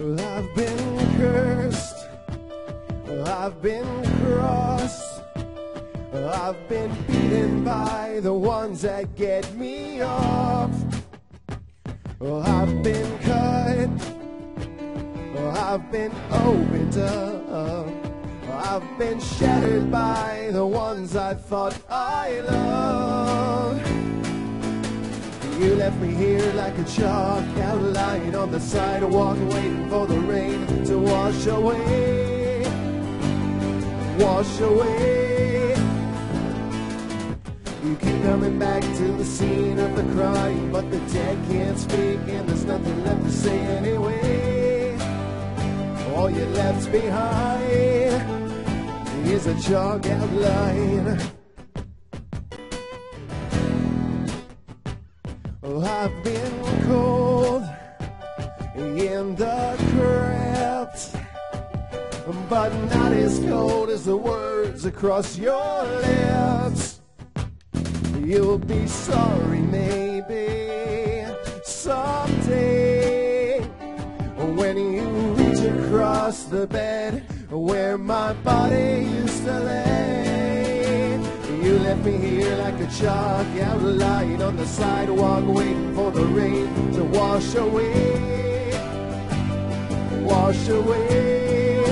Well, I've been cursed, well, I've been crossed, well, I've been beaten by the ones that get me off. Well, I've been cut, well, I've been opened up, well, I've been shattered by the ones I thought I loved. You left me here like a chalk outline on the sidewalk, waiting for the rain to wash away, wash away. You keep coming back to the scene of the crime, but the dead can't speak and there's nothing left to say anyway. All you left behind is a chalk outline. Well, I've been cold in the crypt, but not as cold as the words across your lips. You'll be sorry maybe someday when you reach across the bed where my body used to lay. You left me here like a chalk outline on the sidewalk, waiting for the rain to wash away, wash away.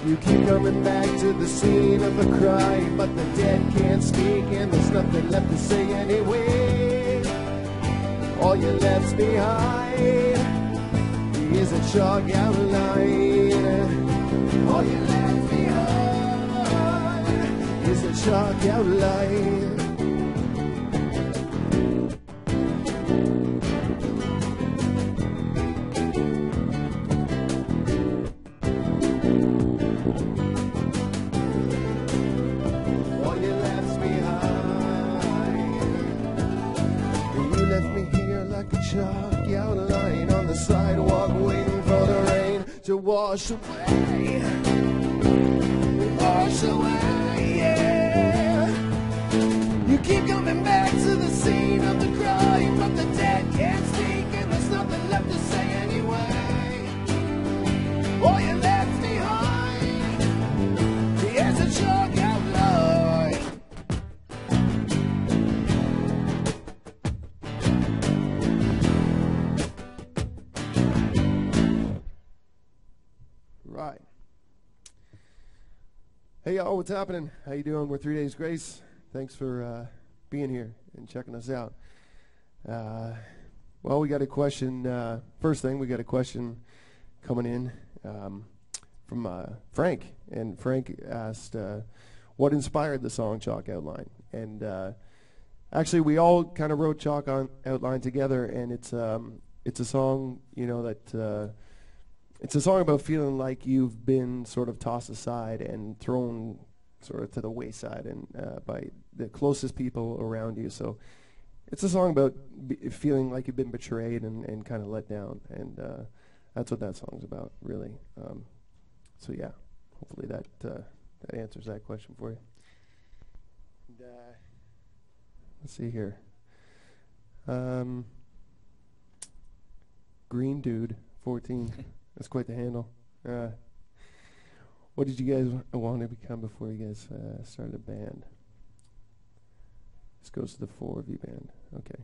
You keep coming back to the scene of the crime, but the dead can't speak and there's nothing left to say anyway. All you left behind is a chalk outline. All you left behind is a chalk outline. All you left behind. You left me here like a chalk outline on the sidewalk, waiting for the rain to wash away, wash away, yeah. You keep coming back to the scene of the crime, but the dead can't speak and there's nothing left to say anyway. All you left behind is a chalk outline. Right. Hey y'all, what's happening? How you doing? We're 3 Days Grace. Thanks for being here and checking us out. Well, we got a question. First thing, we got a question coming in from Frank. And Frank asked, what inspired the song Chalk Outline? And actually, we all kind of wrote Chalk Outline together, and it's a song, that it's a song about feeling like you've been sort of tossed aside and thrown sort of to the wayside and by the closest people around you. So it's a song about feeling like you've been betrayed and kind of let down, and that's what that song's about, really. So yeah, hopefully that answers that question for you. And, let's see here. Green Dude 14. That's quite the handle. What did you guys want to become before you guys started a band? This goes to the 4 of you band. Okay.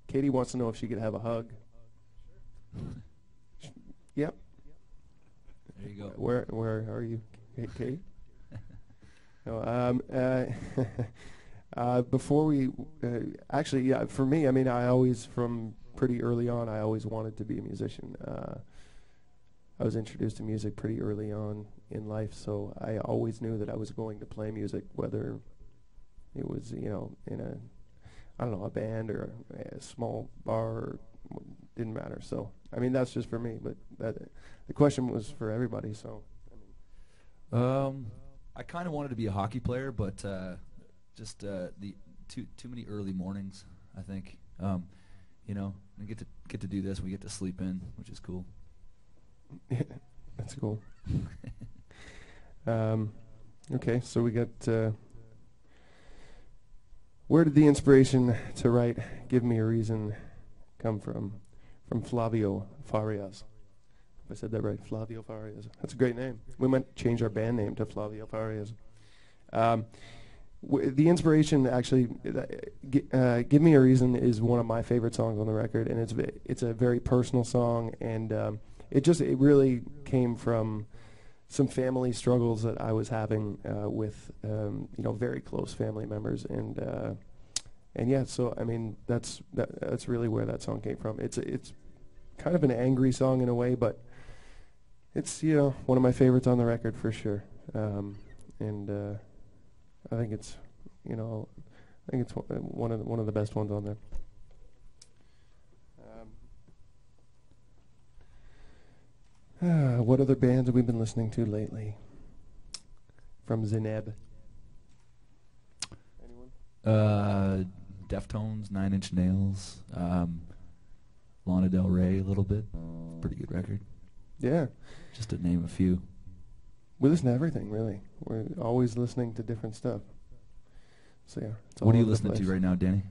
Katie wants to know if she could have a hug. Yep. There you go. Where are you, Katie? No. Before we actually, yeah, for me, I mean, I always, from pretty early on, I always wanted to be a musician. I was introduced to music pretty early on in life, so I always knew that I was going to play music, whether it was, in a band or a small bar, or didn't matter. So, I mean, that's just for me, but the question was for everybody, so. I kind of wanted to be a hockey player, but just the too many early mornings, I think. We get to do this, we get to sleep in, which is cool. Yeah, that's cool. Okay, so we got, where did the inspiration to write Give Me a Reason come from? from Flavio Farias. If I said that right, Flavio Farias. That's a great name. We might change our band name to Flavio Farias. The inspiration, actually, "Give Me a Reason" is one of my favorite songs on the record, and it's a very personal song, and it really came from some family struggles that I was having with very close family members, and yeah, so I mean that's really where that song came from. It's kind of an angry song in a way, but it's one of my favorites on the record for sure, and I think it's one of the best ones on there. What other bands have we been listening to lately? From Zeneb. Anyone? Deftones, Nine Inch Nails, Lana Del Rey a little bit. Pretty good record. Yeah. Just to name a few. We listen to everything, really. We're always listening to different stuff. So yeah. What are you listening to right now, Danny?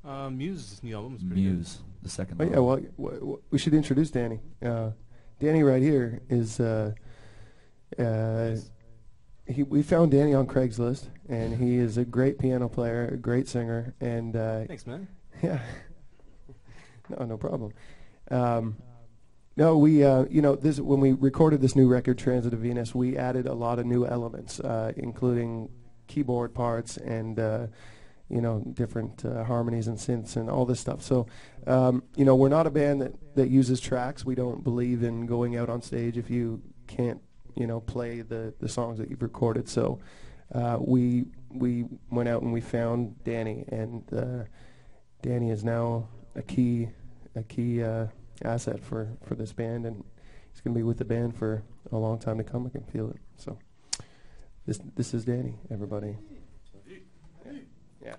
Muse's new album is pretty Muse, the second album. Oh yeah, well, we should introduce Danny. Danny right here is we found Danny on Craigslist, and he is a great piano player, a great singer, and thanks, man. Yeah. No problem. No, we this when we recorded this new record, Transit of Venus, we added a lot of new elements, including keyboard parts and different harmonies and synths and all this stuff. So we're not a band that uses tracks. We don't believe in going out on stage if you can't play the songs that you've recorded. So we went out and we found Danny, and Danny is now a key asset for this band, and he's going to be with the band for a long time to come. I can feel it. So this is Danny, everybody. Yeah.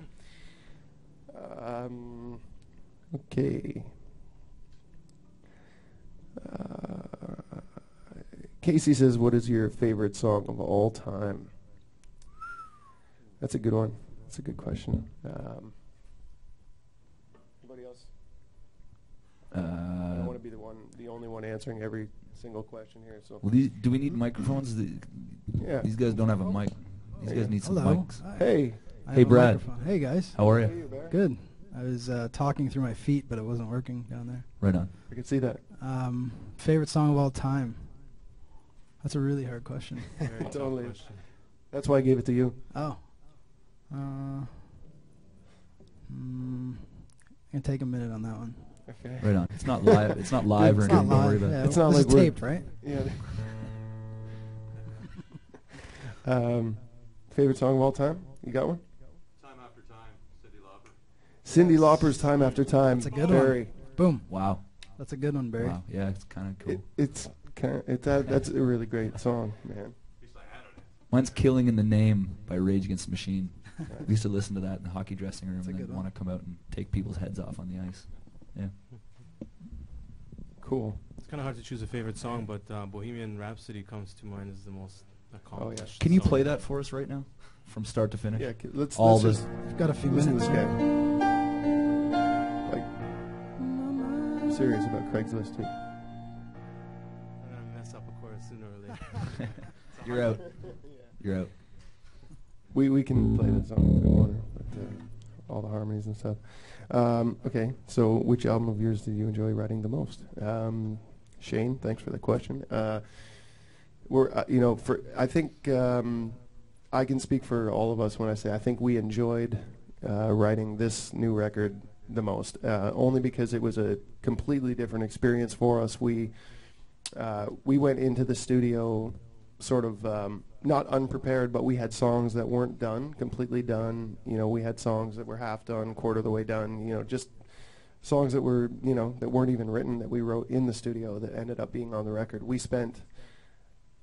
Okay. Casey says, "What is your favorite song of all time?" That's a good one. That's a good question. Anybody else? I don't want to be the only one answering every single question here. So, well, do we need microphones? Yeah. These guys don't have a mic. These guys need some mics. Hey. Hey, Brad. Hey, guys. How are you? Good. I was talking through my feet, but it wasn't working down there. Right on. I can see that. Favorite song of all time? That's a really hard question. Totally. That's why I gave it to you. Oh. I'm going to take a minute on that one. Okay. Right on. It's not live. It's not live or anything. Don't worry about it. It's not like we're taped, right? Yeah. Favorite song of all time? You got one? Time After Time, Cyndi Lauper. Cyndi Lauper's "Time After Time." That's a good Barry. one. Boom. Wow. That's a good one, Barry. Wow. Yeah, it's kind of cool. That's a really great song, man. Mine's "Killing in the Name" by Rage Against the Machine. We used to listen to that in the hockey dressing room and then want to come out and take people's heads off on the ice. Yeah. Cool. It's kind of hard to choose a favorite song, but Bohemian Rhapsody comes to mind as the most accomplished. Can you song. play that for us right now, from start to finish? Yeah, let's just We've got a few listen to minutes. this guy. Like, I'm serious about Craigslist too. I'm going to mess up a chorus sooner or later. You're out. You're out. We can play that song if we want, but all the harmonies and stuff. Okay, so which album of yours did you enjoy writing the most? Shane, thanks for the question. I think I can speak for all of us when I say I think we enjoyed writing this new record the most, only because it was a completely different experience for us. We went into the studio sort of not unprepared, but we had songs that weren't done, completely done. We had songs that were half done, quarter of the way done. Just songs that were that weren't even written, that we wrote in the studio that ended up being on the record. We spent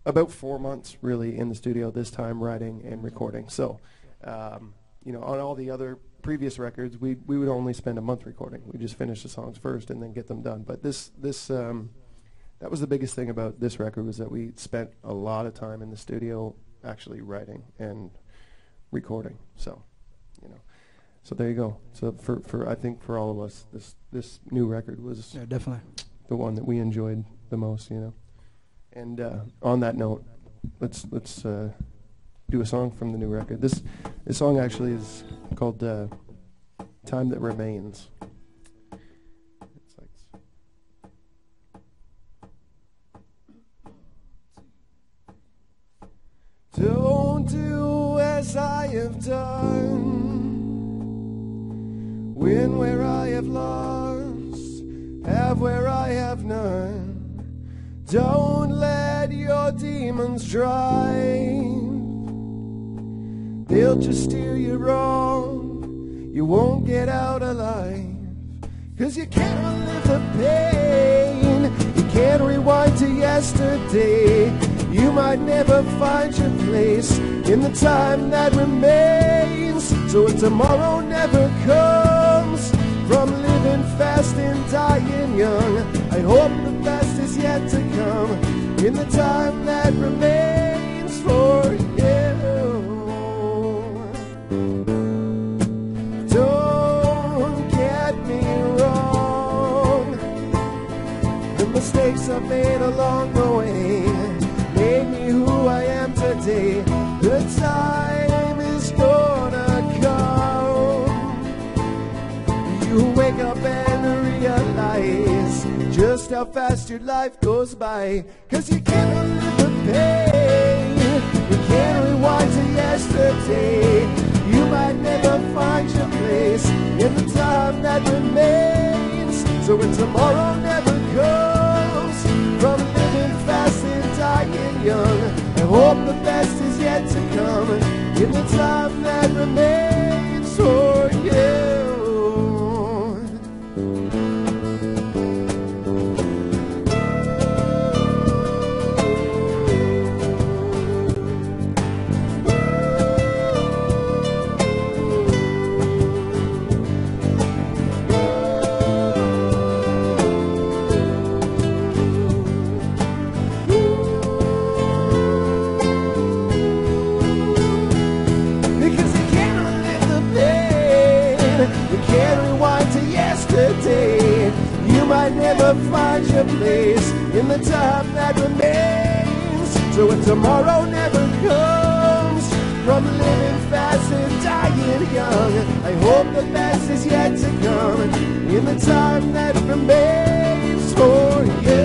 about 4 months really in the studio this time writing and recording. So, on all the other previous records, we would only spend a month recording. We just finish the songs first and then get them done. But this that was the biggest thing about this record, was that we spent a lot of time in the studio actually writing and recording. So, So there you go. So for I think for all of us, this new record was definitely the one that we enjoyed the most, you know. And on that note, let's do a song from the new record. This song actually is called "Time That Remains." It's like don't do as I have done, win where I have lost, have where I have none. Don't let your demons drive. They'll just steer you wrong. You won't get out alive. 'Cause you can't relive the pain. You can't rewind to yesterday. You might never find your place in the time that remains. So if tomorrow never comes from living fast and dying young, I hope the best is yet to come in the time that remains for you. Don't get me wrong, the mistakes I made along the way made me who I am today. The time is gonna come, you wake up and realize just how fast your life goes by. 'Cause you can't relive the pain, you can't rewind to yesterday. You might never find your place in the time that remains. So when tomorrow never comes from living fast and dying young, I hope the best is yet to come in the time that remains for you. You might never find your place in the time that remains. So if tomorrow never comes from living fast and dying young, I hope the best is yet to come in the time that remains for you.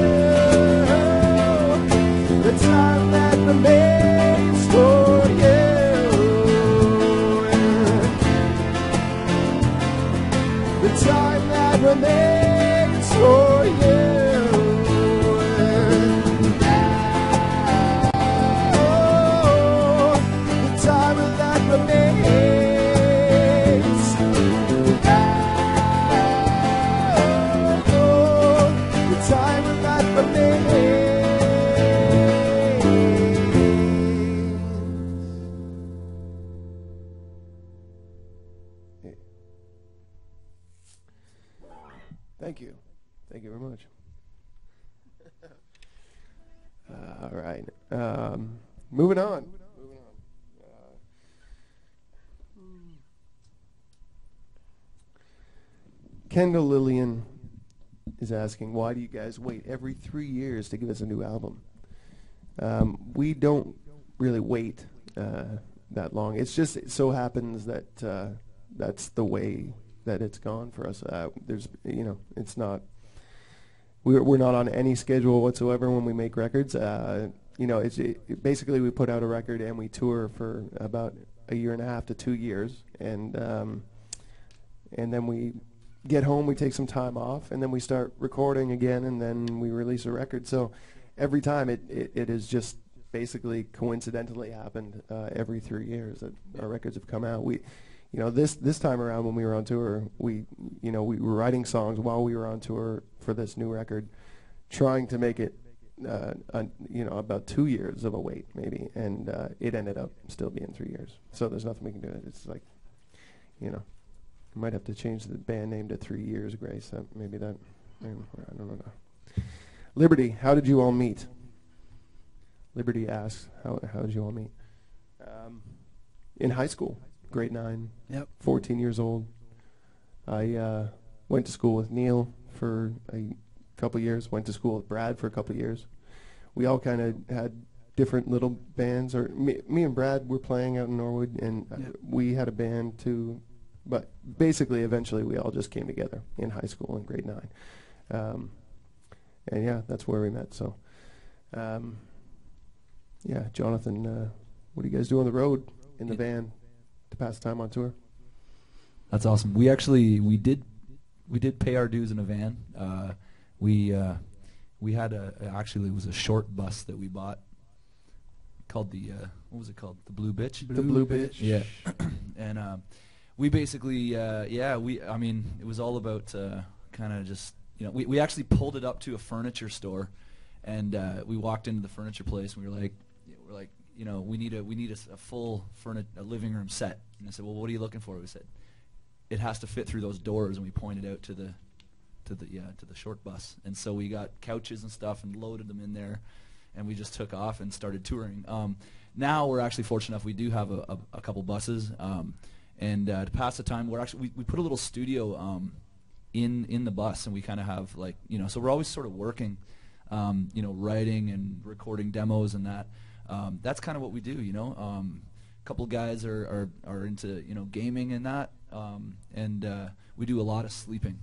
The time that remains for you. The time that remains for you. Oh, the time that remains. Oh, the time that remains. Thank you. Thank you very much. All right. Moving on. Kendall Lillian is asking, why do you guys wait every 3 years to give us a new album? We don't really wait that long. It's just, it so happens that that's the way that it's gone for us. There's, it's not, we're not on any schedule whatsoever when we make records. Basically we put out a record and we tour for about a year and a half to 2 years, and then we get home, we take some time off, and then we start recording again, and then we release a record. So every time it has just basically coincidentally happened every 3 years that our records have come out. This time around when we were on tour, we were writing songs while we were on tour for this new record, trying to make it about 2 years of a wait maybe, and it ended up still being 3 years. So there's nothing we can do. It's like, we might have to change the band name to 3 Years Grace. I don't know. Liberty, how did you all meet? Liberty asks, how did you all meet? In high school. grade 9. Yep. 14 years old. I went to school with Neil for a couple years. Went to school with Brad for a couple years. We all kind of had different little bands. Or me and Brad were playing out in Norwood, and we had a band too. But basically, eventually, we all just came together in high school in grade 9. And yeah, that's where we met. So, yeah, Jonathan, what do you guys do on the road in the van to pass time on tour? That's awesome. We did pay our dues in a van. We had actually it was a short bus that we bought called the what was it called? The Blue Bitch. The Blue Bitch. Yeah, and we basically I mean it was all about kind of just we actually pulled it up to a furniture store, and we walked into the furniture place and we were like we need a full living room set, and I said, well, what are you looking for? We said it has to fit through those doors, and we pointed out to the short bus, and so we got couches and stuff and loaded them in there, and we just took off and started touring. Now we're actually fortunate enough we do have a couple buses, and to pass the time we put a little studio in the bus, and we kind of have so we're always sort of working, writing and recording demos and that. That's kind of what we do, A couple guys are into gaming and that, and we do a lot of sleeping.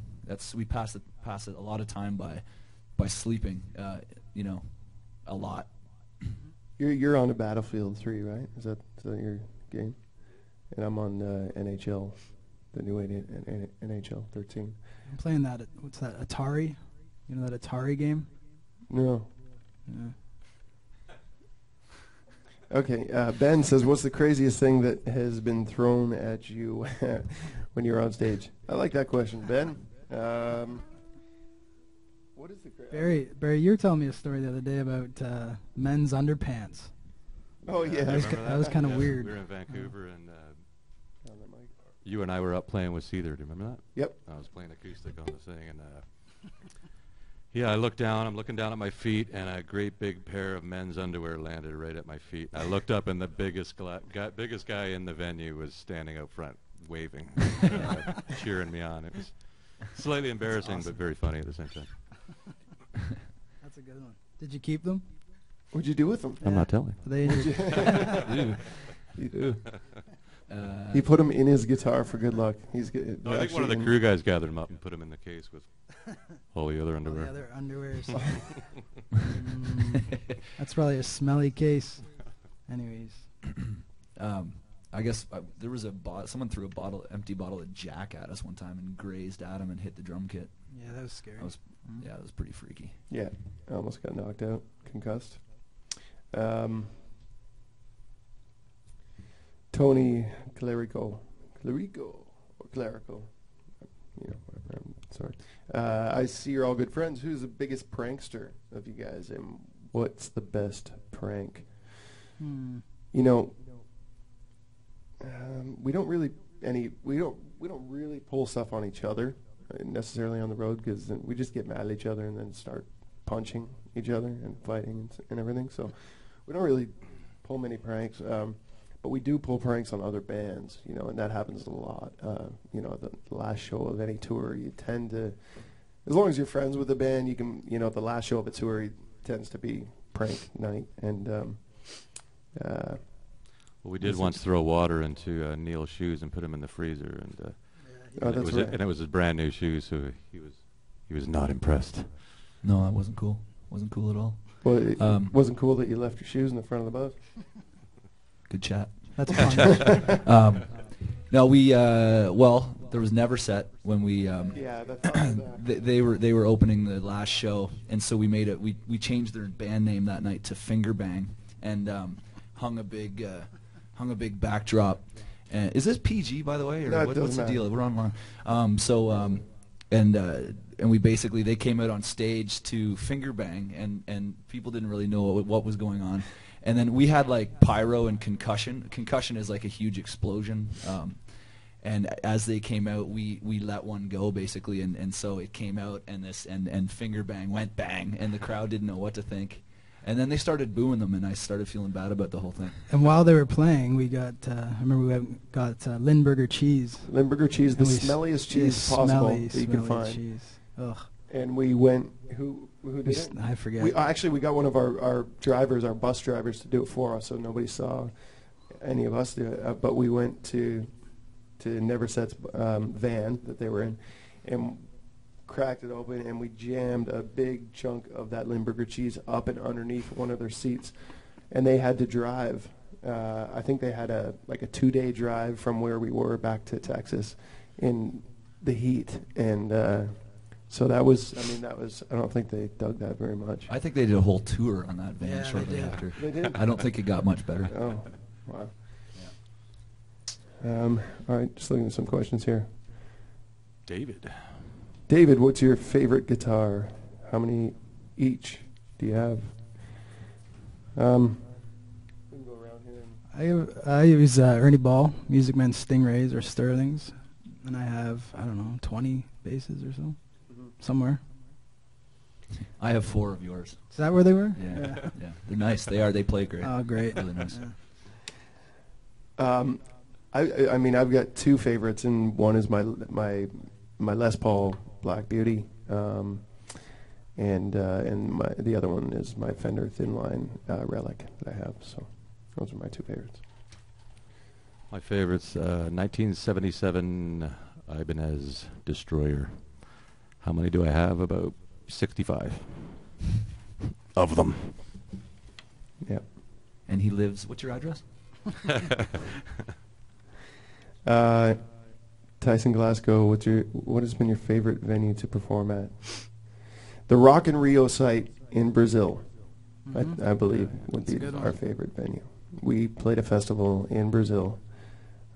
We pass it a lot of time by sleeping, a lot. You're on a Battlefield 3, right? Is that your game? And I'm on NHL, the new NHL 13. I'm playing that. What's that? Atari? You know that Atari game? No. Yeah. Okay. Ben says, "What's the craziest thing that has been thrown at you when you're on stage?" I like that question, Ben. What is the Barry, you were telling me a story the other day about men's underpants. Oh yeah, that was kind of weird. We were in Vancouver, and you and I were up playing with Seether. Do you remember that? Yep. I was playing acoustic on the thing, and I'm looking down at my feet, and a great big pair of men's underwear landed right at my feet. I looked up, and the biggest guy in the venue was standing out front, waving, cheering me on. It was slightly embarrassing, but very funny at the same time. That's a good one. Did you keep them? What'd you do with them? I'm not telling. He put them in his guitar for good luck. I think one of the crew guys gathered them up and put them in the case with all the other underwear. All the other underwear. That's probably a smelly case. Anyways. I guess there was someone threw empty bottle of Jack at us one time and grazed Adam and hit the drum kit. Yeah, that was scary. That was pretty freaky. Yeah, I almost got knocked out, concussed. Tony Clerico, whatever. I'm sorry. I see you're all good friends. Who's the biggest prankster of you guys, and what's the best prank? We don't really pull stuff on each other necessarily on the road, because we just get mad at each other and then start punching each other and fighting and everything. So we don't really pull many pranks. But we do pull pranks on other bands, and that happens a lot. The last show of any tour, you tend to, as long as you're friends with the band, you can, the last show of a tour tends to be prank night. And well, we did once throw water into Neil's shoes and put him in the freezer, and it was his brand new shoes, so he was not impressed. No, that wasn't cool. Wasn't cool at all. Well, it wasn't cool that you left your shoes in the front of the bus. Good chat. That's fun. No, we there was Never Set when we they were opening the last show, and so we changed their band name that night to Finger Bang, and hung a big backdrop. Is this PG, by the way, or no, what's the deal? We're on. And we basically, they came out on stage to Finger Bang, and people didn't really know what was going on. And then we had like pyro and concussion. Concussion is like a huge explosion. And as they came out, we let one go basically, and so it came out, and Finger Bang went bang, and the crowd didn't know what to think. And then they started booing them, and I started feeling bad about the whole thing. And while they were playing, we got, I remember we got Lindbergher cheese. Lindbergher cheese, the And we smelliest cheese possible that you can smelly find. cheese. Ugh. And we went, who did it? I forget. We got one of our drivers, our bus drivers, to do it for us, so nobody saw any of us do it. But we went to Neverset's van that they were in, and cracked it open, and we jammed a big chunk of that Limburger cheese up and underneath one of their seats, and they had to drive. I think they had a 2-day drive from where we were back to Texas in the heat, and so that was. I don't think they dug that very much. I think they did a whole tour on that van shortly after. They did. I don't think it got much better. Oh, wow. All right, just looking at some questions here. David, what's your favorite guitar? How many each do you have? We can go around here. I use Ernie Ball, Music Man Stingrays or Sterlings, and I have, 20 basses or so, somewhere. I have 4 of yours. Is that where they were? Yeah, yeah. They're nice. They are. They play great. Oh, great. Really nice. Yeah. I've got 2 favorites, and one is my Les Paul Black Beauty, and the other one is my Fender Thin Line Relic that I have. So those are my 2 favorites. My favorites, 1977 Ibanez Destroyer. How many do I have? About 65 of them. Yep. And he lives. What's your address? Tyson Glasgow, what has been your favorite venue to perform at? The Rock in Rio site in Brazil, I believe, would be our favorite venue. We played a festival in Brazil.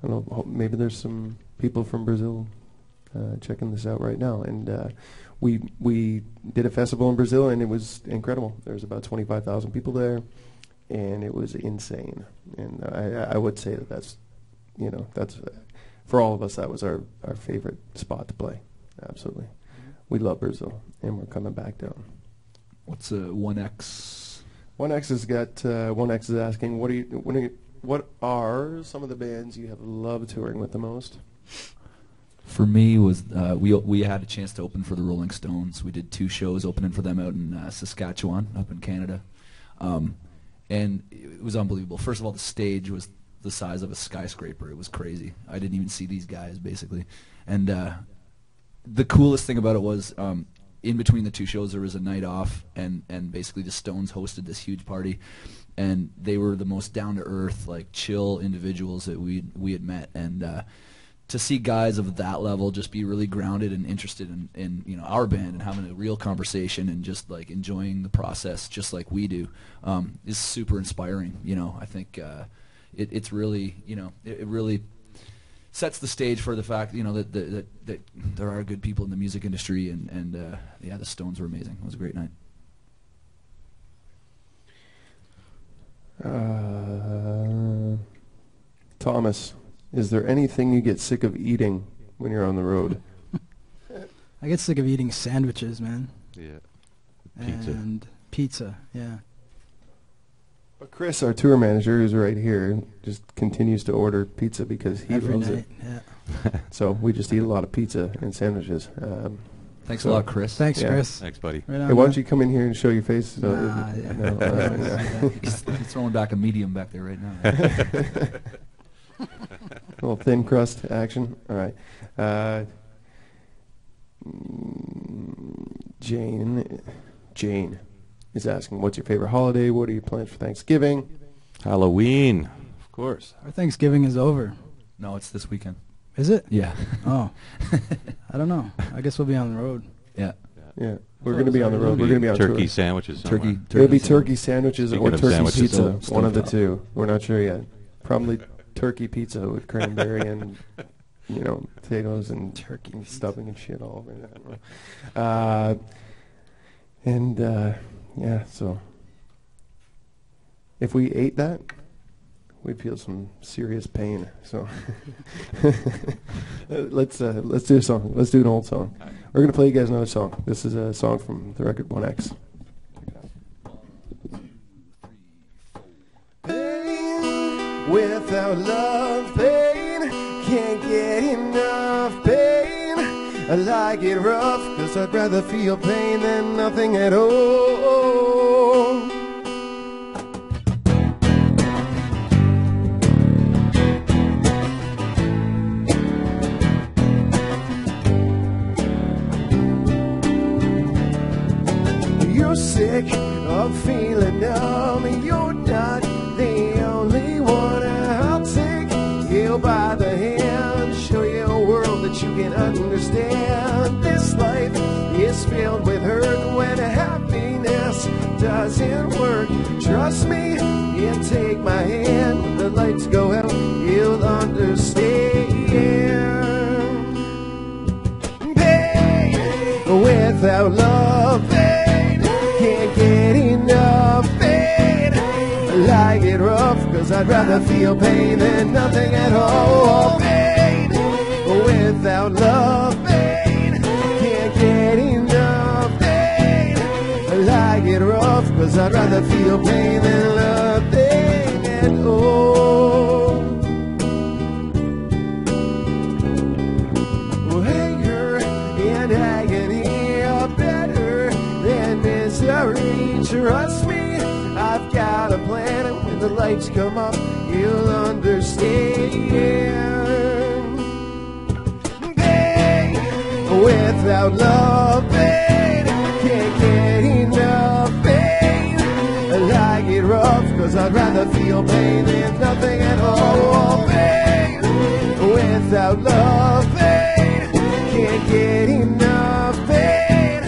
I don't know, maybe there's some people from Brazil checking this out right now. And we did a festival in Brazil, and it was incredible. There was about 25,000 people there, and it was insane. And I would say that's for all of us, that was our favorite spot to play. What we love Brazil, and we're coming back down. What's 1X? 1X has got 1X is asking, what are some of the bands you have loved touring with the most? For me, was we had a chance to open for the Rolling Stones. We did 2 shows opening for them out in Saskatchewan, up in Canada, and it was unbelievable. First of all, the stage was the size of a skyscraper. It was crazy. I didn't even see these guys, basically. And the coolest thing about it was in between the 2 shows there was a night off, and basically the Stones hosted this huge party, and they were the most down-to-earth, like, chill individuals that we had met. And to see guys of that level just be really grounded and interested in our band and having a real conversation and just like enjoying the process just like we do is super inspiring. I think it's really, it really sets the stage for the fact, that there are good people in the music industry, and the Stones were amazing. It was a great night. Thomas, is there anything you get sick of eating when you're on the road? I get sick of eating sandwiches, man. Yeah. And pizza, yeah. But Chris, our tour manager, who's right here, just continues to order pizza because he Every loves night, it. yeah. So we just eat a lot of pizza and sandwiches. Thanks a lot, Chris. Thanks, Yeah. Chris. Thanks, buddy. Right on, Hey, why don't man. you come in here and show your face? Nah, yeah. No, He's throwing back a medium back there right now. A little thin crust action. All right. Jane is asking, what's your favorite holiday? What are your plans for Thanksgiving? Halloween, of course. Our Thanksgiving is over. No, it's this weekend. Is it? Yeah. Oh. I don't know. I guess we'll be on the road. Yeah. Yeah, we're going to be on the road. We're going to be on turkey tour. sandwiches. Somewhere. Turkey. It'll be sandwich. turkey sandwiches Speaking or of turkey sandwiches, pizza. so One of the stovetop. two. We're not sure yet. Probably turkey pizza with cranberry and potatoes and Turkey and pizza. stuffing and shit all over that. Yeah. So if we ate that, we'd feel some serious pain. So let's do a song. Let's do an old song. We're gonna play you guys another song. This is a song from the record 1X. Without love, pain, can't get enough pain. I like it rough, 'cause I'd rather feel pain than nothing at all. You're sick of feeling numb. You're not the only one. I'll take you by the hand, show you a world that you can understand. This life is filled with hurt when happiness doesn't work. Trust me and take my hand. When the lights go out, you'll understand. Pain without love, pain, can't get enough pain. I like it rough, 'cause I'd rather feel pain than nothing at all. Pain without love, pain, can't get enough pain. I like it rough, 'cause I'd rather feel pain than nothing at all. Anger and agony are better than misery. Trust me, I've got a plan, and when the lights come up, you'll understand. Pain without love, pain, can't get enough pain. I like it rough, 'cause I'd rather feel pain than nothing at all. Pain without love, pain, can't get enough pain.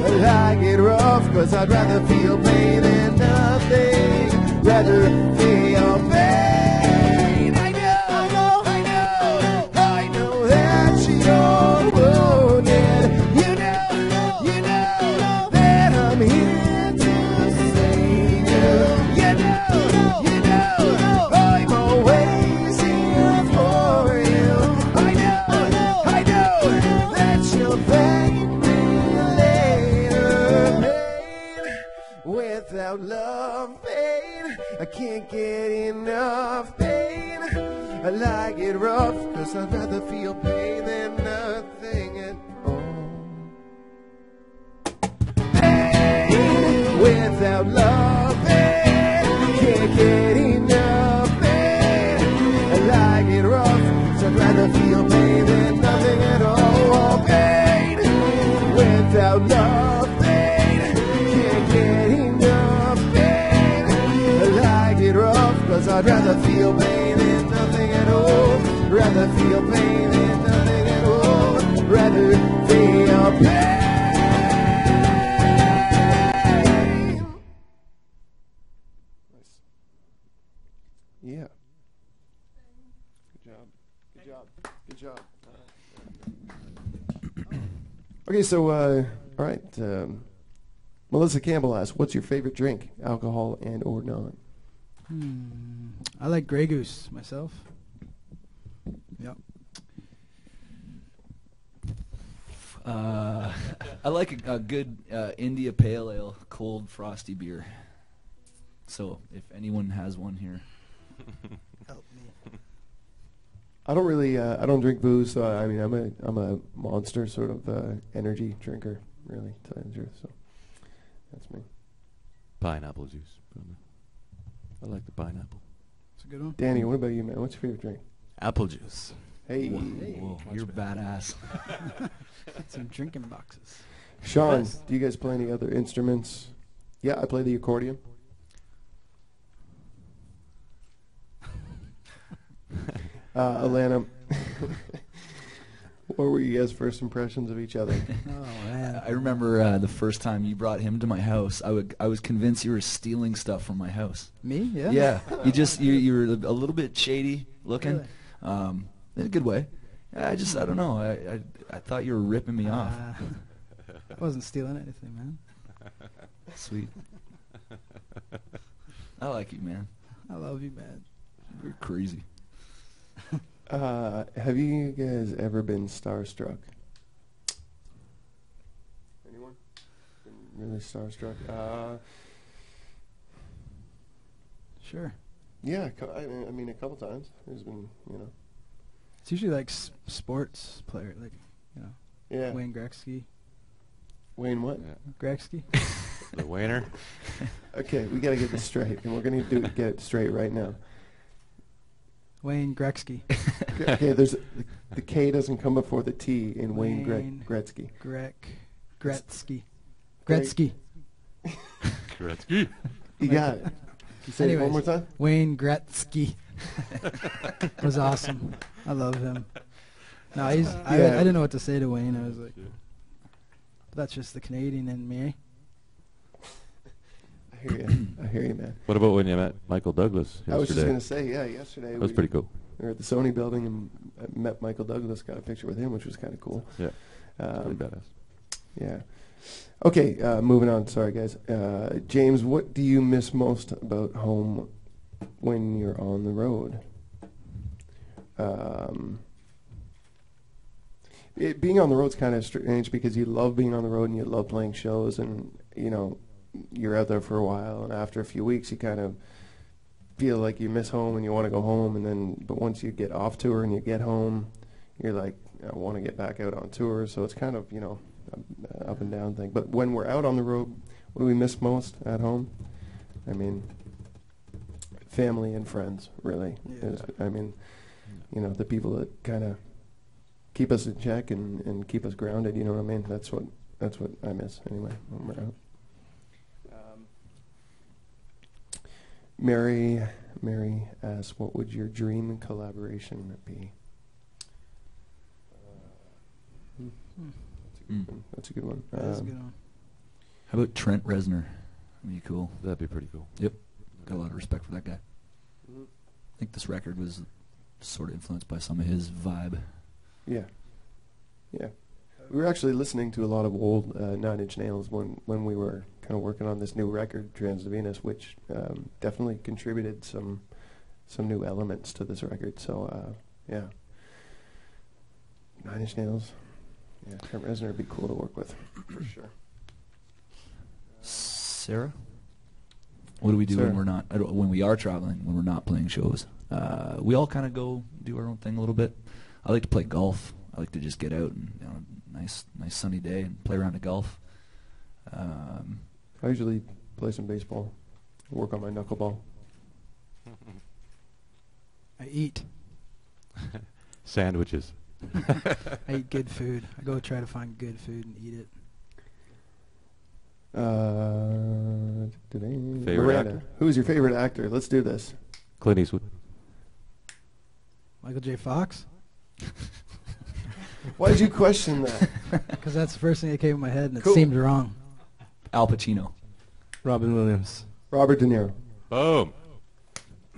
I like it rough, 'cause I'd rather feel pain than nothing. Rather feel pain. I know that you're wounded. You know that I'm here to save you. You know I'm always here for you. I know that you'll thank me later. Pain without love, pain, I can't get enough pain. I like it rough, 'cause I'd rather feel pain than nothing at all. Pain without love, pain, can't get enough pain. I like it rough, 'cause I'd rather feel pain than nothing at all. Pain without love, pain, can't get enough pain. I like it rough, 'cause I'd rather feel pain than nothing at all. Rather feel pain than nothing at all. Rather feel pain. Nice. Yeah. Good job. Good job. Good job. Okay, so, all right. Melissa Campbell asks, what's your favorite drink, alcohol and or non? I like Grey Goose myself. Yep. I like a good India Pale Ale, cold frosty beer. So if anyone has one here, Help me. I don't really, I don't drink booze, so I mean, I'm a monster sort of energy drinker, really, to tell you the truth. So that's me. Pineapple juice. I like the pineapple. It's a good one. Danny, what about you, man? What's your favorite drink? Apple juice. Hey, whoa, you're badass. Some drinking boxes. Sean, do you guys play any other instruments? Yeah, I play the accordion. Alana, what were you guys' first impressions of each other? Oh man. I remember the first time you brought him to my house. I was convinced you were stealing stuff from my house. Me? Yeah. Yeah, you were a little bit shady looking, Really? in a good way. I don't know. I thought you were ripping me off. I wasn't stealing anything, man. Sweet. I like you, man. I love you, man. You're crazy. Have you guys ever been starstruck? Anyone? Been really starstruck? Sure. Yeah, I mean, a couple times. There's been, you know. It's usually like sports player, like, you know, Yeah. Wayne Gretzky. Wayne what? Yeah. Gretzky. The Wayner. Okay, we got to get this straight, and we're going to get it straight right now. Wayne Gretzky. Okay, the K doesn't come before the T in Wayne Gretzky. Gretzky. Gretzky. Gretzky. You got it. You say it one Anyways, more time? Wayne Gretzky was awesome. I love him. No, I didn't know what to say to Wayne. I was like, that's just the Canadian in me. I hear you, man. What about when you met Michael Douglas yesterday? I was just going to say, yeah, yesterday. That was pretty cool. We were at the Sony building and I met Michael Douglas, got a picture with him, which was kind of cool. Yeah. Pretty badass. Yeah. Okay, moving on. Sorry, guys. James, what do you miss most about home when you're on the road? Being on the road is kind of strange because you love being on the road and you love playing shows, and you know you're out there for a while, and after a few weeks you kind of feel like you miss home and you want to go home, and then but once you get off tour and you get home, you're like, I want to get back out on tour. So it's kind of, you know, up and down thing. But when we're out on the road, what do we miss most at home? I mean, family and friends, really. Yeah. I mean, you know, the people that kind of keep us in check and keep us grounded. You know what I mean? That's what I miss anyway when we're out. Mary asks, what would your dream collaboration be? That's a good one. That's a good one. How about Trent Reznor? That'd be cool. That'd be pretty cool. Yep. Got a lot of respect for that guy. Mhm. I think this record was sort of influenced by some of his vibe. Yeah. Yeah. We were actually listening to a lot of old Nine Inch Nails when we were kind of working on this new record, Transvenous, which definitely contributed some new elements to this record. So, yeah. Nine Inch Nails. Yeah, Trent Reznor would be cool to work with, for sure. Sarah? What do we do Sarah. when we're not, when we are traveling, when we're not playing shows? We all kind of go do our own thing a little bit. I like to play golf. I like to just get out and, you know, nice sunny day and play around the golf. I usually play some baseball, work on my knuckleball. I eat. Sandwiches. I eat good food. I go try to find good food and eat it. Favorite Miranda, actor? who's your favorite actor? Let's do this. Clint Eastwood. Michael J. Fox? Why did you question that? Because that's the first thing that came in my head, and it Cool. seemed wrong. Al Pacino. Robin Williams. Robert De Niro. Boom.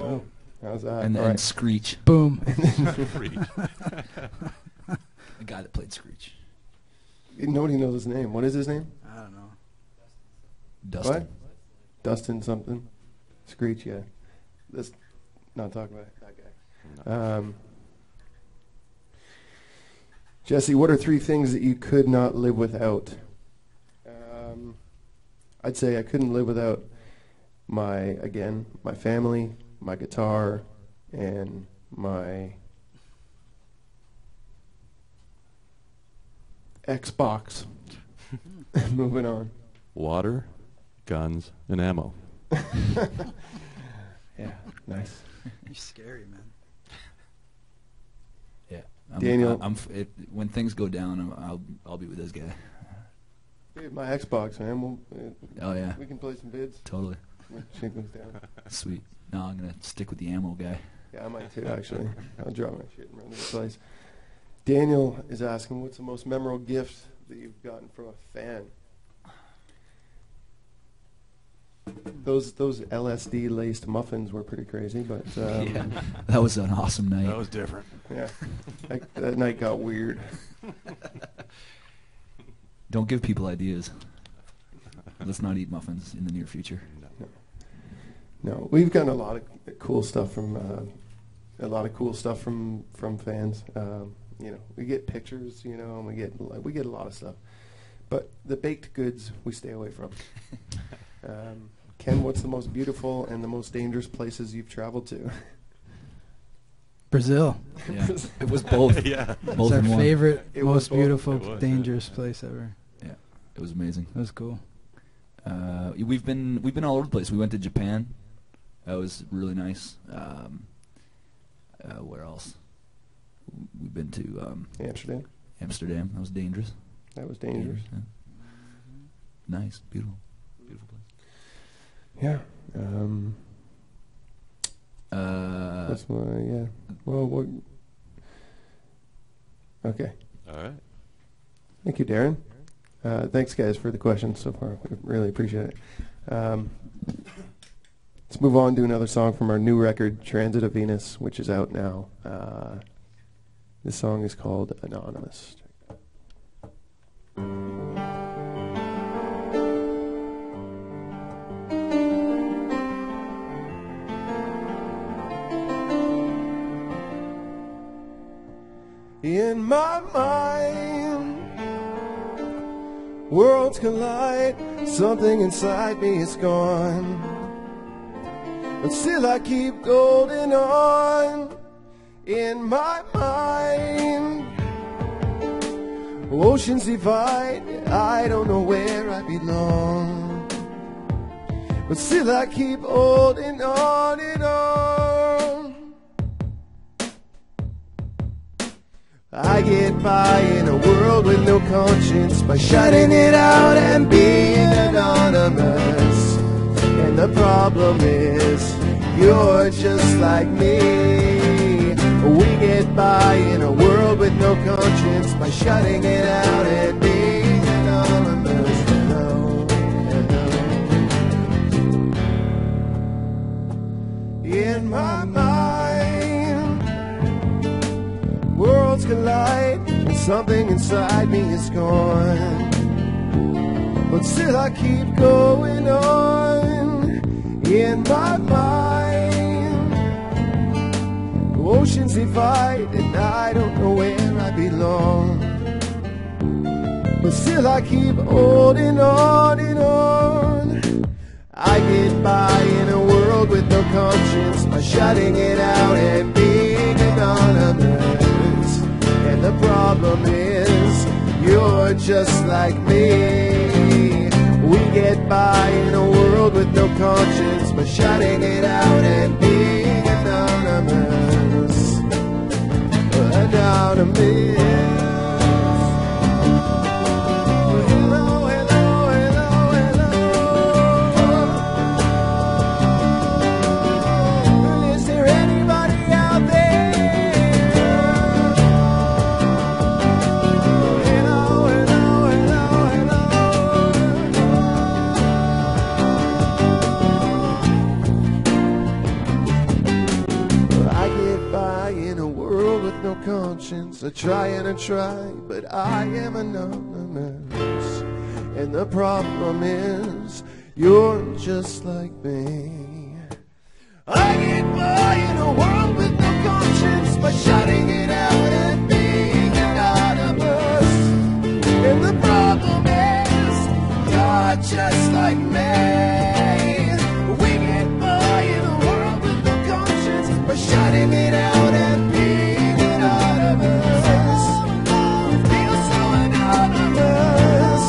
Oh, how's that? And All then right. Screech. Boom. The guy that played Screech. Nobody knows his name. What is his name? I don't know. Dustin. What? Dustin something. Screech, yeah. Let's not talk about that guy. Jesse, what are 3 things that you could not live without? I'd say I couldn't live without my family, my guitar, and my Xbox. Moving on. Water, guns, and ammo. Yeah, nice. You're scary, man. Yeah. Daniel. When things go down, I'll be with this guy. Hey, my Xbox, man. Oh, yeah. We can play some vids Totally. when shit goes down. Sweet. No, I'm going to stick with the ammo guy. Yeah, I might too, actually. I'll draw my shit and run to the place. Daniel is asking, what's the most memorable gift that you've gotten from a fan? Those LSD-laced muffins were pretty crazy, but Yeah. That was an awesome night. That was different. yeah, that night got weird. Don't give people ideas. Let's not eat muffins in the near future. No, we've gotten a lot of cool stuff from fans. You know, we get pictures, you know, and we get a lot of stuff. But the baked goods we stay away from. Ken, what's the most beautiful and the most dangerous places you've traveled to? Brazil. Yeah, it was both. Yeah. It's Both our in one. favorite, It was most both. beautiful, It was, yeah. dangerous place ever. Yeah, it was amazing. It was cool. We've been all over the place. We went to Japan. That was really nice. Where else? We've been to Amsterdam. Amsterdam. That was dangerous. That was dangerous. Yeah. Nice, beautiful, beautiful place. Yeah. Uh, That's why, yeah. Well, what? Okay. All right. Thank you, Darren. Thanks, guys, for the questions so far. We really appreciate it. Let's move on to another song from our new record, Transit of Venus, which is out now. This song is called Anonymous. In my mind, worlds collide, something inside me is gone, but still I keep holding on. In my mind, oceans divide, I don't know where I belong, but still I keep holding on and on. I get by in a world with no conscience by shutting it out and being anonymous. And the problem is, you're just like me. We get by in a world with no conscience by shutting it out and being anonymous. Hello, hello. In my mind, worlds collide, and something inside me is gone, but still I keep going on. In my mind, oceans divide, and I don't know where I belong, but still I keep holding on and on. I get by in a world with no conscience by shutting it out and being anonymous. And the problem is, you're just like me. We get by in a world with no conscience by shutting it out and being anonymous. Anonymous. Hello, hello, hello, hello. Is there anybody out there? Hello, hello, hello, hello. I get by in a world with no conscience. I try and I try, but I am anonymous. And the problem is, you're just like me. I get by in a world with no conscience by shutting it out and being anonymous. And the problem is, you're just like me. We get by in a world with no conscience by shutting it out and being anonymous. We feel so anonymous.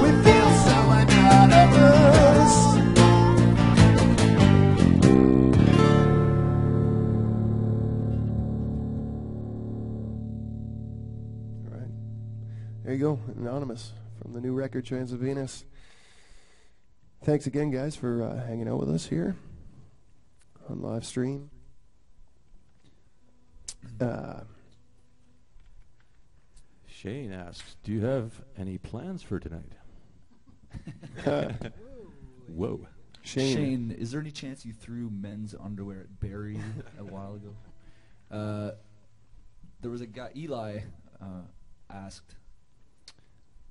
We feel so anonymous. All right. There you go, Anonymous from the new record, Transit of Venus. Thanks again, guys, for hanging out with us here on live stream. Shane asks, do you have any plans for tonight? Whoa. Shane, is there any chance you threw men's underwear at Barry a while ago? There was a guy, Eli, asked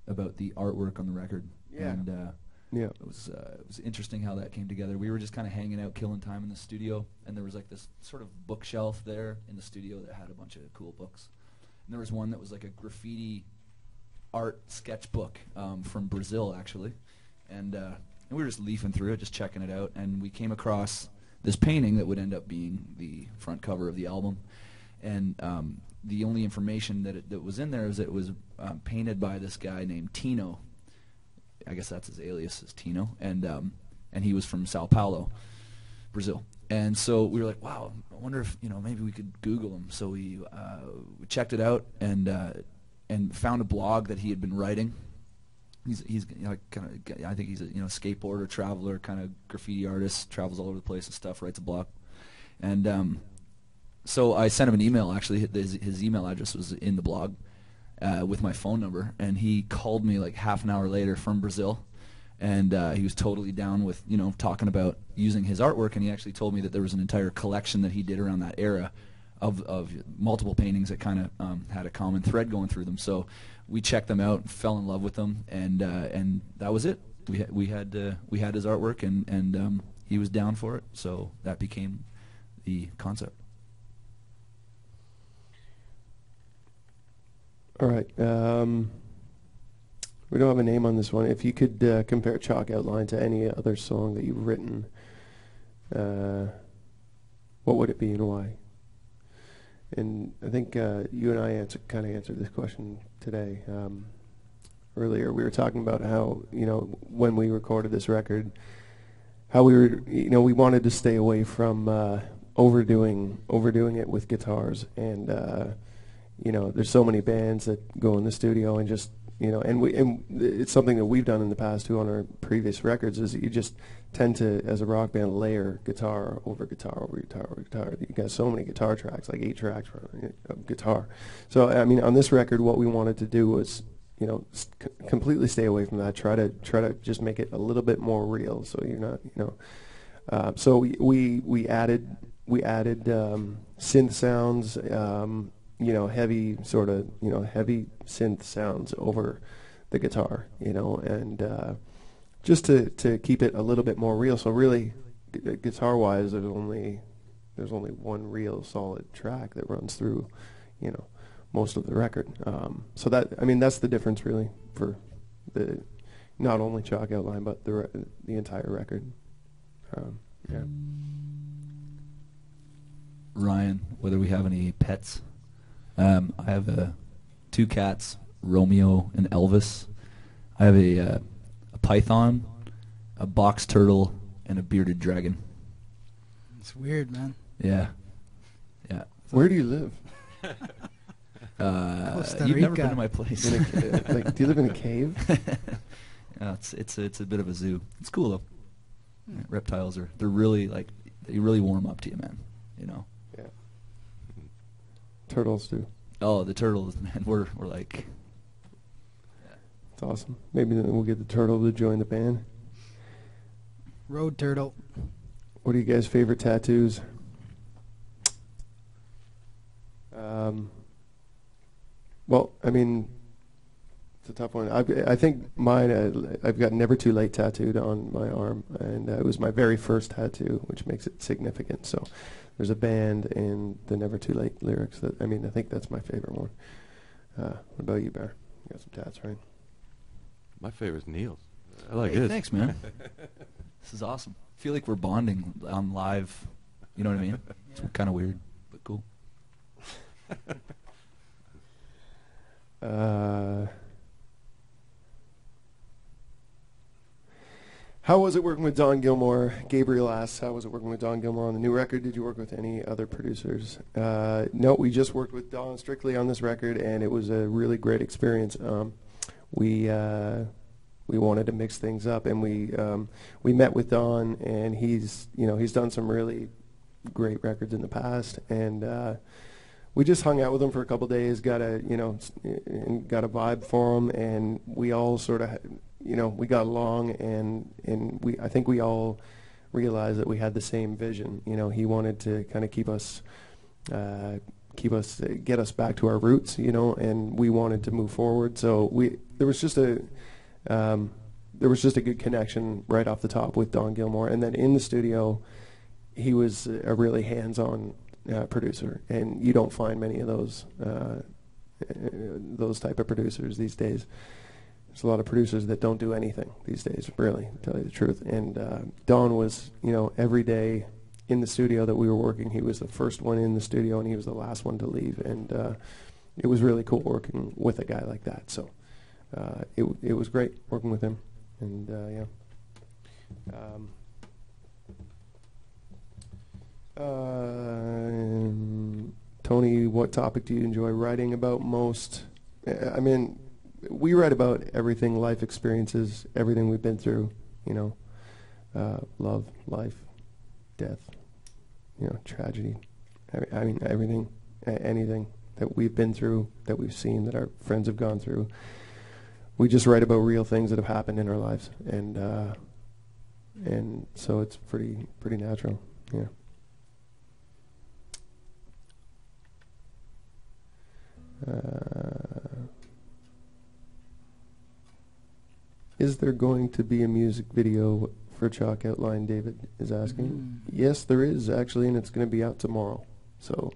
about the artwork on the record. Yeah. And Yeah. it was interesting how that came together. We were just kind of hanging out, killing time in the studio, and there was like this sort of bookshelf there in the studio that had a bunch of cool books. And there was one that was like a graffiti art sketchbook from Brazil, actually. And we were just leafing through it, just checking it out, and we came across this painting that would end up being the front cover of the album. And the only information that was in there is that it was painted by this guy named Tino. I guess that's his alias, is Tino, and he was from Sao Paulo, Brazil. And so we were like, wow, I wonder if maybe we could Google him. So we checked it out and found a blog that he had been writing. He's kind of, I think he's a skateboarder, traveler, kind of graffiti artist, travels all over the place and stuff, writes a blog. And so I sent him an email. Actually, his email address was in the blog with my phone number, and he called me like half an hour later from Brazil, and he was totally down with talking about using his artwork. And he actually told me that there was an entire collection that he did around that era of multiple paintings that kind of had a common thread going through them. So we checked them out, fell in love with them, and that was it. We had his artwork, and he was down for it. So that became the concept. All right. We don't have a name on this one. If you could compare Chalk Outline to any other song that you've written, what would it be and why? And I think you and I kind of answered this question today. Earlier, we were talking about how when we recorded this record, how we were we wanted to stay away from overdoing it with guitars, and there's so many bands that go in the studio and just and it's something that we've done in the past too on our previous records, is that you just tend to, as a rock band, layer guitar over guitar over guitar over guitar. You got so many guitar tracks, like 8 tracks for guitar. So I mean, on this record, what we wanted to do was completely stay away from that. Try to just make it a little bit more real. So you're not so we added synth sounds. Heavy sort of, heavy synth sounds over the guitar, and just to keep it a little bit more real. So really, guitar-wise, there's only one real solid track that runs through, most of the record. So that's the difference really for the not only Chalk Outline but the entire record. Yeah. Ryan, whether we have any pets? I have 2 cats, Romeo and Elvis. I have a python, a box turtle, and a bearded dragon. It's weird, man. Yeah. Where do you live? You've never been to my place. Do you live in a cave? Yeah, it's a bit of a zoo. It's cool though. Yeah, reptiles they're really they really warm up to you, man. Yeah. Turtles do. Oh, the turtles, man. We're like. It's awesome. Maybe then we'll get the turtle to join the band. Road turtle. What are you guys' favorite tattoos? Well, I mean, it's a tough one. I think mine, I've got Never Too Late tattooed on my arm, and it was my very first tattoo, which makes it significant. So there's a band and the Never Too Late lyrics. I think that's my favorite one. What about you, Bear? You got some tats, right? My favorite's Neil's. I like Hey, his. thanks, man. This is awesome. I feel like we're bonding on live. You know what I mean? It's kind of weird, but cool. How was it working with Don Gilmore? Gabriel asks, how was it working with Don Gilmore on the new record? Did you work with any other producers? No, we just worked with Don strictly on this record, and it was a really great experience. We wanted to mix things up, and we met with Don, and he's done some really great records in the past, and we just hung out with him for a couple days, got a vibe for him, and we all sort of, we got along, and I think we all realized that we had the same vision. He wanted to kind of get us back to our roots, and we wanted to move forward. So there was just a good connection right off the top with Don Gilmore, and then in the studio, he was a really hands-on producer, and you don't find many of those type of producers these days. There's a lot of producers that don't do anything these days, really, to tell you the truth. And Don was, every day in the studio that we were working, he was the first one in the studio and he was the last one to leave. And it was really cool working with a guy like that. So it was great working with him. And yeah. Tony, what topic do you enjoy writing about most? I mean, we write about everything, life experiences, everything we've been through, love, life, death, tragedy. I mean, everything, anything that we've been through, that we've seen, that our friends have gone through. We just write about real things that have happened in our lives, and so it's pretty natural, yeah. Is there going to be a music video for Chalk Outline, David is asking. Yes, there is, actually, and it's going to be out tomorrow. So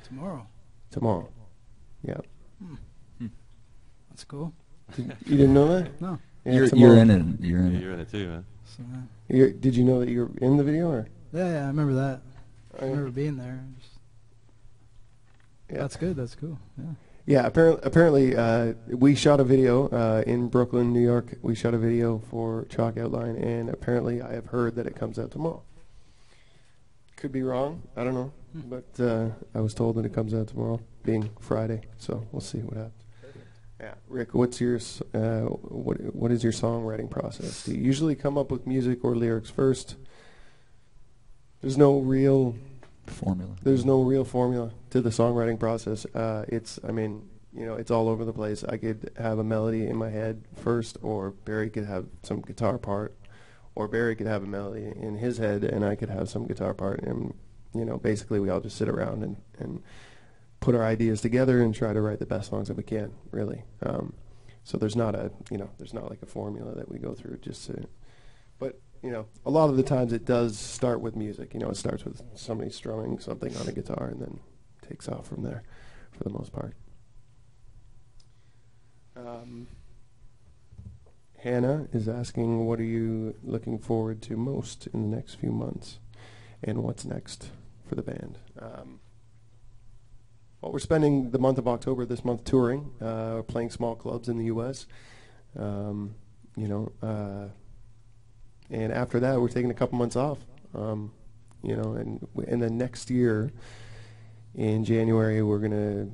Tomorrow. Yeah. That's cool. You didn't know that? No. Yeah, You're in it. You're in You're in it too, man. So, Did you know that you're in the video, or? yeah, I remember that. I Oh, yeah. remember being there. Yeah. That's good. That's cool. Yeah. Yeah, apparently we shot a video in Brooklyn, New York. We shot a video for Chalk Outline, and apparently I have heard that it comes out tomorrow. Could be wrong, I don't know, but I was told that it comes out tomorrow, being Friday, so we'll see what happens. Yeah, Rick, what's your what is your songwriting process? Do you usually come up with music or lyrics first? There's no real formula. There's no real formula to the songwriting process. It's all over the place. I could have a melody in my head first, or Barry could have some guitar part, or Barry could have a melody in his head, and I could have some guitar part. And basically we all just sit around and put our ideas together and try to write the best songs that we can. Really. So there's not like a formula that we go through just to. But a lot of the times it does start with music. It starts with somebody strumming something on a guitar and then takes off from there for the most part. Hannah is asking, what are you looking forward to most in the next few months? And what's next for the band? Well, we're spending the month of October this month touring, playing small clubs in the U.S., and after that, we're taking a couple months off, and then next year, in January, we're gonna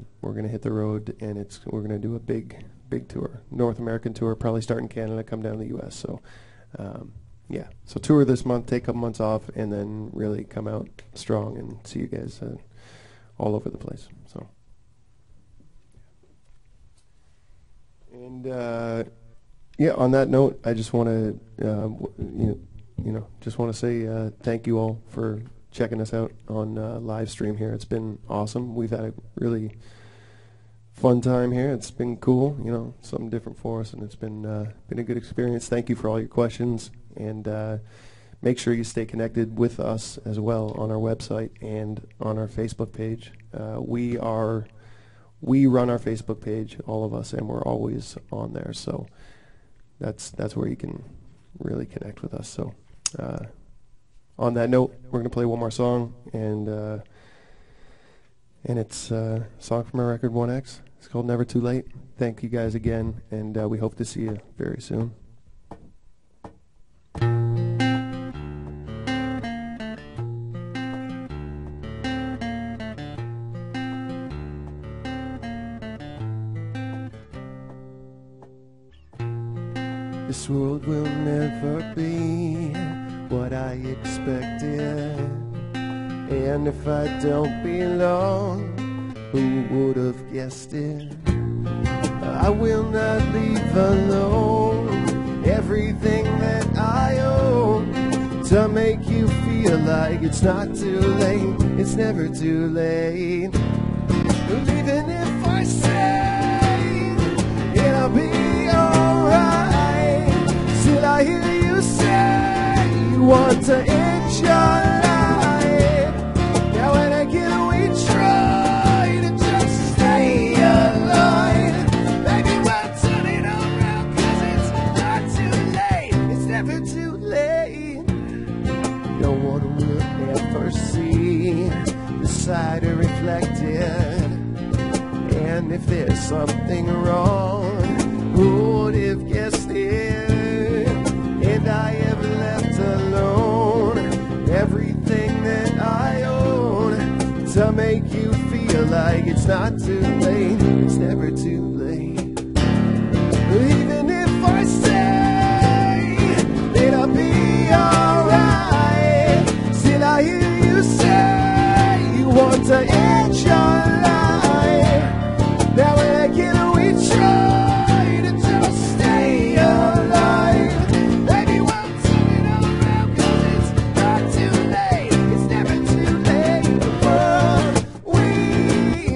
hit the road, and we're gonna do a big tour, North American tour, probably start in Canada, come down to the U.S. So, yeah, so tour this month, take a couple months off, and then really come out strong and see you guys all over the place. So, and. Yeah. On that note, I just want to, just want to say thank you all for checking us out on live stream here. It's been awesome. We've had a really fun time here. It's been cool. Something different for us, and it's been a good experience. Thank you for all your questions, and make sure you stay connected with us as well on our website and on our Facebook page. We run our Facebook page, all of us, and we're always on there. So. That's where you can really connect with us. So, on that note, we're going to play one more song, and it's a song from our record 1X. It's called Never Too Late. Thank you guys again, and we hope to see you very soon. This world will never be what I expected, and if I don't belong, who would have guessed it? I will not leave alone everything that I own to make you feel like it's not too late, it's never too late. And even if I say it'll be alright, till I hear you say you want to end your life. Now when I get we try to just stay alive. Maybe we'll turn it around, 'cause it's will never see the side reflected. And if there's something wrong, who would have guessed it? And I have left alone everything that I own to make you feel like it's not too late. It's never too late. Even if I say it'll be alright, still I hear you say you want to end your life. Now again we try to just stay alive. Baby, we'll turn it around 'cause it's not too late. It's never too late. We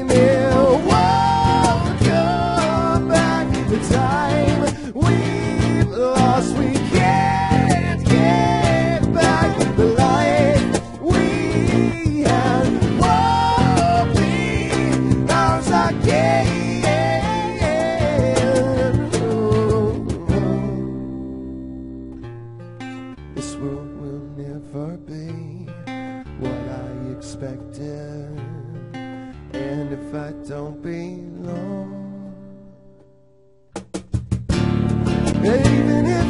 will won't come back. The time we've lost, we can't get back. The life we had won't be ours again. This world will never be what I expected. And if I don't belong, even if